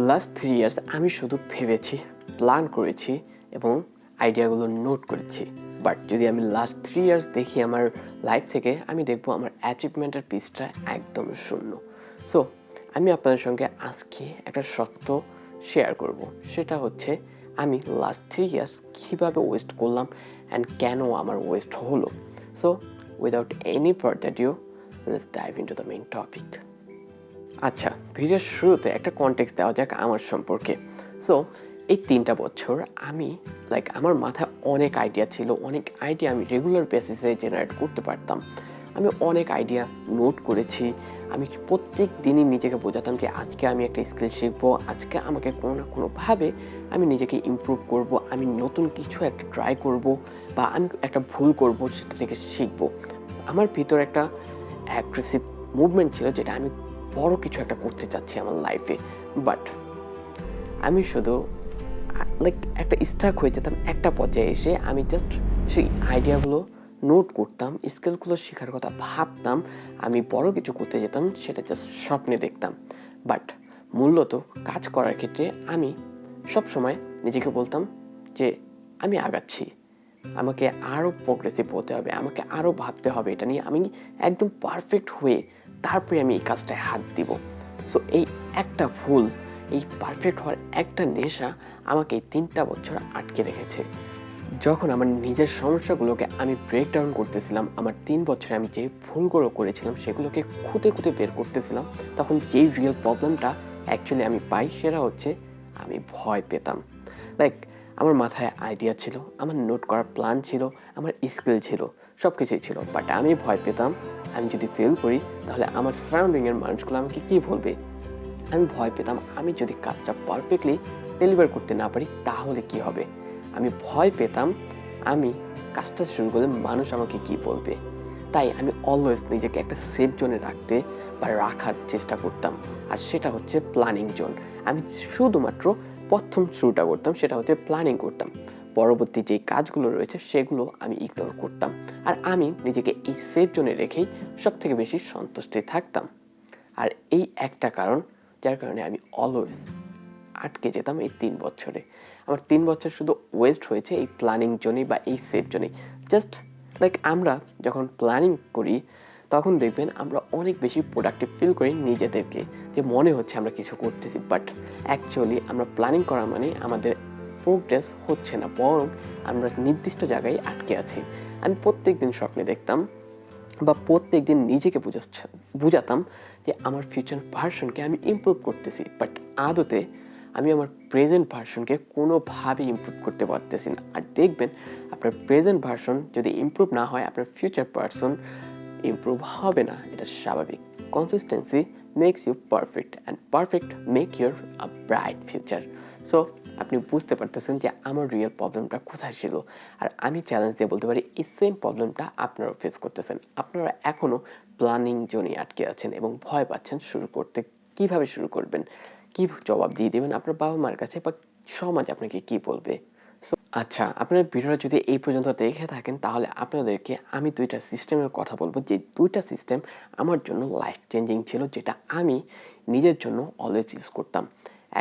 Last 3 years আমি শুধু ভেবেছি, প্ল্যান করেছি এবং আইডিয়াগুলো নোট করেছি। বাট যদি আমি লাস্ট 3 ইয়ার্স দেখি আমার লাইফ থেকে, আমি দেখব আমার অ্যাচিভমেন্টের পিচটা একদম শূন্য। সো আমি আপনাদের সঙ্গে আজকে একটা সত্য শেয়ার করব। সেটা হচ্ছে আমি লাস্ট 3 ইয়ার্স কীভাবে ওয়েস্ট করলাম অ্যান্ড কেন আমার ওয়েস্ট হলো। So without any further due, let's dive into the main topic. আচ্ছা, ভিডিওর শুরুতে একটা কনটেক্সট দেওয়া যাক আমার সম্পর্কে। সো এই 3টা বছর আমি আমার মাথায় অনেক আইডিয়া ছিল, অনেক আইডিয়া আমি রেগুলার বেসিসে জেনারেট করতে পারতাম। আমি অনেক আইডিয়া নোট করেছি। আমি প্রত্যেক দিনই নিজেকে বোঝাতাম যে আজকে আমি একটা স্কিল শিখবো, আজকে আমাকে কোনো না কোনোভাবে আমি নিজেকে ইমপ্রুভ করব, আমি নতুন কিছু একটা ট্রাই করব, বা আমি একটা ভুল করব সেটা থেকে শিখবো। আমার ভিতর একটা অ্যাগ্রেসিভ মুভমেন্ট ছিল, যেটা আমি বড় কিছু একটা করতে চাচ্ছি আমার লাইফে। বাট আমি শুধু একটা স্টাক হয়ে যেতাম একটা পর্যায়ে এসে। আমি জাস্ট সেই আইডিয়াগুলো নোট করতাম, স্কিলগুলো শেখার কথা ভাবতাম, আমি বড় কিছু করতে যেতাম, সেটা জাস্ট স্বপ্নে দেখতাম। বাট মূলত কাজ করার ক্ষেত্রে আমি সবসময় নিজেকে বলতাম যে আমি আগাচ্ছি, আমাকে আরও প্রোগ্রেসিভ হতে হবে, আমাকে আরও ভাবতে হবে এটা নিয়ে, আমি একদম পারফেক্ট হয়ে তারপরে আমি এই কাজটায় হাত দিব। সো এই একটা ভুল, এই পারফেক্ট হওয়ার একটা নেশা আমাকে এই 3টা বছর আটকে রেখেছে। যখন আমার নিজের সমস্যাগুলোকে আমি ব্রেক ডাউন করতেছিলাম, আমার 3 বছরে আমি যে ভুলগুলো করেছিলাম সেগুলোকে খুঁতে খুঁতে বের করতেছিলাম, তখন যেই রিয়েল প্রবলেমটা অ্যাকচুয়ালি আমি পাই সেটা হচ্ছে আমি ভয় পেতাম। আমার মাথায় আইডিয়া ছিল, আমার নোট করার প্ল্যান ছিল, আমার স্কিল ছিল, সব কিছুই ছিল, বাট আমি ভয় পেতাম আমি যদি ফেল করি তাহলে আমার সারাউন্ডিংয়ের মানুষগুলো আমাকে কী বলবে। আমি ভয় পেতাম আমি যদি কাজটা পারফেক্টলি ডেলিভার করতে না পারি তাহলে কি হবে। আমি ভয় পেতাম আমি কাজটা শুরু করলে মানুষ আমাকে কি বলবে। তাই আমি অলওয়েজ নিজেকে একটা সেফ জোনে রাখতে বা রাখার চেষ্টা করতাম, আর সেটা হচ্ছে প্ল্যানিং জোন। আমি শুধুমাত্র প্রথম শুরুটা করতাম, সেটা হচ্ছে প্ল্যানিং করতাম, পরবর্তী যে কাজগুলো রয়েছে সেগুলো আমি ইগনোর করতাম, আর আমি নিজেকে এই সেফ জোনে রেখেই সবথেকে বেশি সন্তুষ্টি থাকতাম। আর এই একটা কারণ, যার কারণে আমি অলওয়েজ আটকে যেতাম এই 3 বছরে। আমার 3 বছর শুধু ওয়েস্ট হয়েছে এই প্ল্যানিং জোনে বা এই সেফ জোনে। জাস্ট আমরা যখন প্ল্যানিং করি তখন দেখবেন আমরা অনেক বেশি প্রোডাক্টিভ ফিল করি নিজেদেরকে, যে মনে হচ্ছে আমরা কিছু করতেছি, বাট অ্যাকচুয়ালি আমরা প্ল্যানিং করা মানে আমাদের প্রোগ্রেস হচ্ছে না, বরং আমরা নির্দিষ্ট জায়গায় আটকে আছি। আমি প্রত্যেক দিন স্বপ্নে দেখতাম বা প্রত্যেক দিন নিজেকে বুঝাতাম যে আমার ফিউচার ভার্সনকে আমি ইমপ্রুভ করতেছি, বাট আদতে আমি আমার প্রেজেন্ট ভার্সনকে কোনোভাবেই ইমপ্রুভ করতে পারতেছি না। আর দেখবেন আপনার প্রেজেন্ট ভার্সন যদি ইমপ্রুভ না হয়, আপনার ফিউচার পারসন ইমপ্রুভ হবে না, এটা স্বাভাবিক। Consistency makes you perfect and perfect make your a bright future. So আপনি বুঝতে পারতেছেন যে আমার রিয়েল প্রবলেমটা কোথায় ছিল। আর আমি চ্যালেঞ্জ দিয়ে বলতে পারি এই সেম প্রবলেমটা আপনারাও ফেস করতেছেন। আপনারা এখনও প্ল্যানিং জোনে আটকে আছেন এবং ভয় পাচ্ছেন শুরু করতে। কিভাবে শুরু করবেন, কী জবাব দিয়ে দেবেন আপনার বাবা মার কাছে, বা সমাজ আপনাকে কী বলবে। আচ্ছা, আপনার ভিডিওটা যদি এই পর্যন্ত দেখে থাকেন তাহলে আপনাদেরকে আমি 2টা সিস্টেমের কথা বলবো, যে 2টা সিস্টেম আমার জন্য লাইফ চেঞ্জিং ছিল, যেটা আমি নিজের জন্য অলওয়েজ ইউজ করতাম।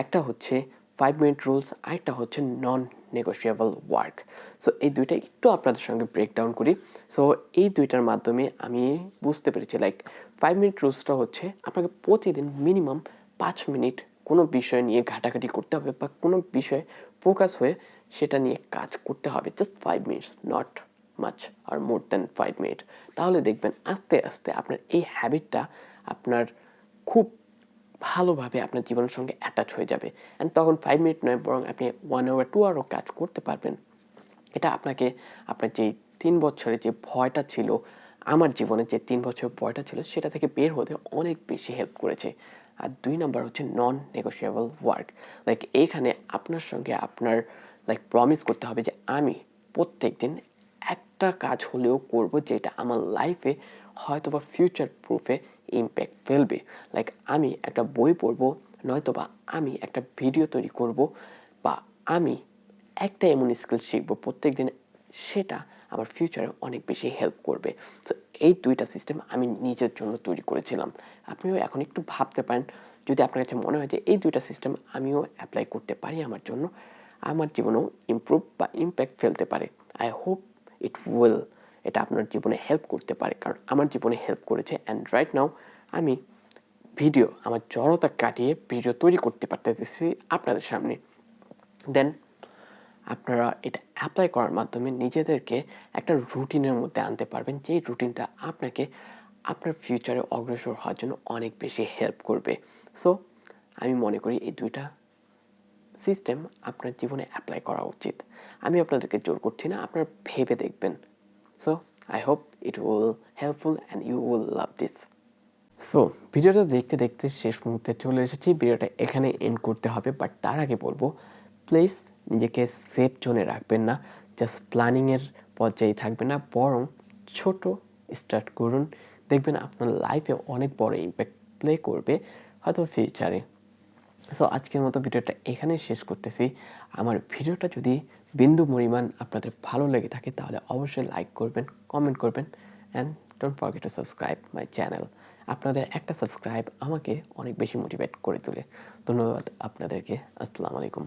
একটা হচ্ছে 5 মিনিট রুলস, আরেকটা হচ্ছে নন নেগোশিয়েবল ওয়ার্ক। সো এই 2টা একটু আপনাদের সঙ্গে ব্রেক ডাউন করি। সো এই 2টার মাধ্যমে আমি বুঝতে পেরেছি 5 মিনিট রুলসটা হচ্ছে আপনাকে প্রতিদিন মিনিমাম 5 মিনিট কোনো বিষয় নিয়ে ঘাটাঘাটি করতে হবে, বা কোনো বিষয়ে ফোকাস হয়ে সেটা নিয়ে কাজ করতে হবে। জাস্ট 5 মিনিটস, নট মাচ আর মোর দ্যান 5 মিনিট। তাহলে দেখবেন আস্তে আস্তে আপনার এই হ্যাবিটটা আপনার খুব ভালোভাবে আপনার জীবনের সঙ্গে অ্যাটাচ হয়ে যাবে। অ্যান্ড তখন 5 মিনিট নয়, বরং আপনি 1 আওয়ার 2 আওয়ারও কাজ করতে পারবেন। এটা আপনাকে আপনার যেই 3 বছরের যে ভয়টা ছিল, আমার জীবনে যে 3 বছরের ভয়টা ছিল, সেটা থেকে বের হতে অনেক বেশি হেল্প করেছে। আর 2 নাম্বার হচ্ছে নন নেগোশিয়েবল ওয়ার্ক। এইখানে আপনার সঙ্গে আপনার প্রমিস করতে হবে যে আমি প্রত্যেকদিন একটা কাজ হলেও করব, যেটা আমার লাইফে হয়তোবা ফিউচার প্রুফে ইমপ্যাক্ট ফেলবে। আমি একটা বই পড়বো, নয়তোবা আমি একটা ভিডিও তৈরি করব, বা আমি একটা এমন স্কিল শিখবো প্রত্যেকদিন, সেটা আমার ফিউচারে অনেক বেশি হেল্প করবে। তো এই 2টা সিস্টেম আমি নিজের জন্য তৈরি করেছিলাম। আপনিও এখন একটু ভাবতে পারেন যদি আপনার কাছে মনে হয় যে এই দুইটা সিস্টেম আমিও অ্যাপ্লাই করতে পারি আমার জন্য, আমার জীবনেও ইমপ্রুভ বা ইম্প্যাক্ট ফেলতে পারে, আই হোপ ইট উইল, এটা আপনার জীবনে হেল্প করতে পারে, কারণ আমার জীবনে হেল্প করেছে। অ্যান্ড রাইট নাও আমি আমার জড়তা কাটিয়ে ভিডিও তৈরি করতে পারতেছি আপনাদের সামনে। দেন আপনারা এটা অ্যাপ্লাই করার মাধ্যমে নিজেদেরকে একটা রুটিনের মধ্যে আনতে পারবেন, যেই রুটিনটা আপনাকে আপনার ফিউচারে অগ্রসর হওয়ার জন্য অনেক বেশি হেল্প করবে। সো আমি মনে করি এই দুইটা সিস্টেম আপনার জীবনে অ্যাপ্লাই করা উচিত। আমি আপনাদেরকে জোর করছি না, আপনারা ভেবে দেখবেন। So I hope it will helpful and you will love this. So ভিডিওটা দেখতে দেখতে শেষ মুহূর্তে চলে এসেছি, ভিডিওটা এখানে এন্ড করতে হবে। বাট তার আগে বলবো, প্লিজ নিজেকে সেফ জোনে রাখবেন না, জাস্ট প্ল্যানিংয়ের পর্যায়ে থাকবেন না, বরং ছোট স্টার্ট করুন, দেখবেন আপনার লাইফে অনেক বড় ইম্প্যাক্ট প্লে করবে হয়তো ফিউচারে। সো আজকের মতো ভিডিওটা এখানে শেষ করতেছি। আমার ভিডিওটা যদি বিন্দু পরিমাণ আপনাদের ভালো লেগে থাকে তাহলে অবশ্যই লাইক করবেন, কমেন্ট করবেন, and don't forget to subscribe my channel. আপনাদের একটা সাবস্ক্রাইব আমাকে অনেক বেশি মোটিভেট করে তোলে। ধন্যবাদ আপনাদেরকে। আসসালামু আলাইকুম।